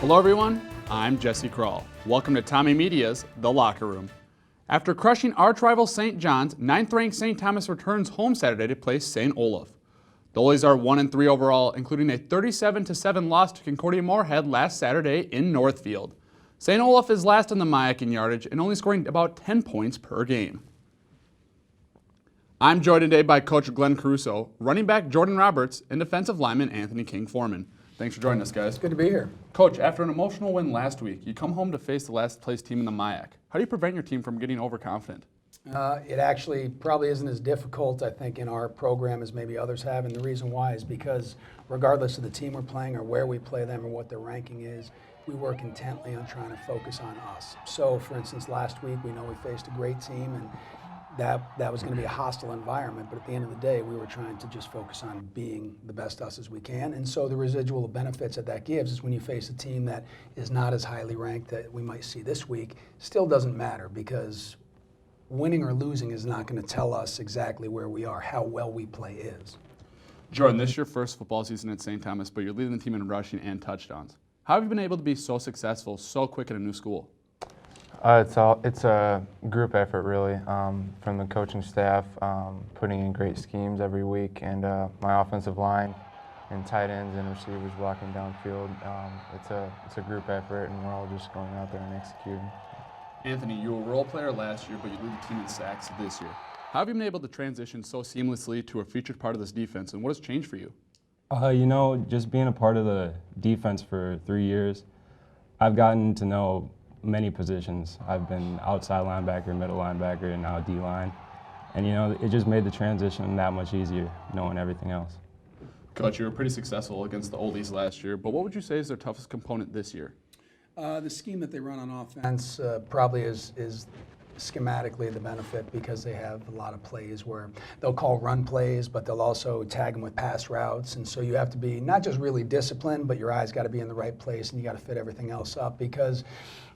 Hello everyone, I'm Jesse Krull. Welcome to Tommy Media's The Locker Room. After crushing arch rival St. John's, 9th-ranked St. Thomas returns home Saturday to play St. Olaf. The Olies are 1-3 overall, including a 37-7 loss to Concordia Moorhead last Saturday in Northfield. St. Olaf is last in the MIAC in yardage and only scoring about 10 points per game. I'm joined today by Coach Glenn Caruso, running back Jordan Roberts, and defensive lineman Anthony King-Foreman. Thanks for joining us, guys. It's good to be here. Coach, after an emotional win last week, you come home to face the last place team in the MIAC. How do you prevent your team from getting overconfident? It actually probably isn't as difficult, I think, in our program as maybe others have. And the reason why is because regardless of the team we're playing or where we play them or what their ranking is, we work intently on trying to focus on us. So, for instance, last week we know we faced a great team and that was going to be a hostile environment, but at the end of the day, we were trying to just focus on being the best us as we can. And so the residual benefits that gives is when you face a team that is not as highly ranked that we might see this week, still doesn't matter because winning or losing is not going to tell us exactly where we are, how well we play is. Jordan, this is your first football season at St. Thomas, but you're leading the team in rushing and touchdowns. How have you been able to be so successful so quick in a new school? It's a group effort, really, from the coaching staff, putting in great schemes every week, and my offensive line and tight ends and receivers blocking downfield. It's a group effort, and we're all just going out there and executing. Anthony, you were a role player last year, but you lead the team in sacks this year. How have you been able to transition so seamlessly to a featured part of this defense, and what has changed for you? Just being a part of the defense for 3 years, I've gotten to know many positions. I've been outside linebacker, middle linebacker, and now D-line. And, it just made the transition that much easier, knowing everything else. Coach, you were pretty successful against the Oldies last year, but what would you say is their toughest component this year? The scheme that they run on offense probably is schematically the benefit because they have a lot of plays where they'll call run plays, but they'll also tag them with pass routes. And so you have to be not just really disciplined, but your eyes got to be in the right place and you got to fit everything else up because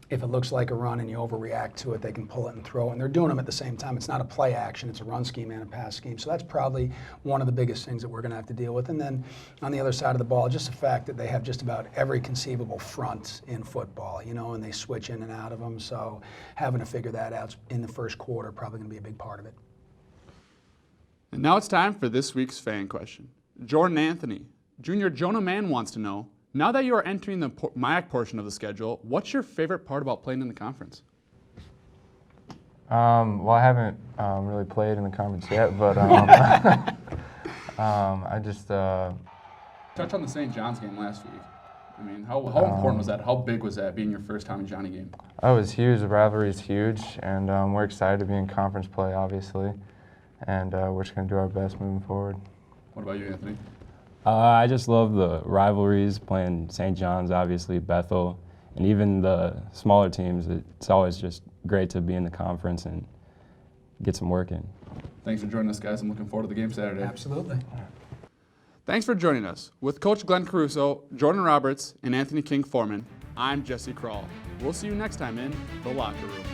if it looks like a run and you overreact to it, they can pull it and throw it. And they're doing them at the same time. It's not a play action. It's a run scheme and a pass scheme. So that's probably one of the biggest things that we're going to have to deal with. And then on the other side of the ball, just the fact that they have just about every conceivable front in football, and they switch in and out of them. So having to figure that out in the first quarter probably going to be a big part of it. And now it's time for this week's fan question. Jordan Anthony, Junior Jonah Mann wants to know, now that you are entering the MIAC portion of the schedule, what's your favorite part about playing in the conference? Well, I haven't really played in the conference yet, but I just touch on the St. John's game last week. I mean, how important was that? How big was that, being your first Tommy Johnny game? Oh, it was huge. The rivalry is huge, and we're excited to be in conference play, obviously, and we're just going to do our best moving forward. What about you, Anthony? I just love the rivalries, playing St. John's, obviously, Bethel, and even the smaller teams. It's always just great to be in the conference and get some work in. Thanks for joining us, guys. I'm looking forward to the game Saturday. Absolutely. Thanks for joining us. With Coach Glenn Caruso, Jordan Roberts, and Anthony King-Foreman, I'm Jesse Krull. We'll see you next time in The Locker Room.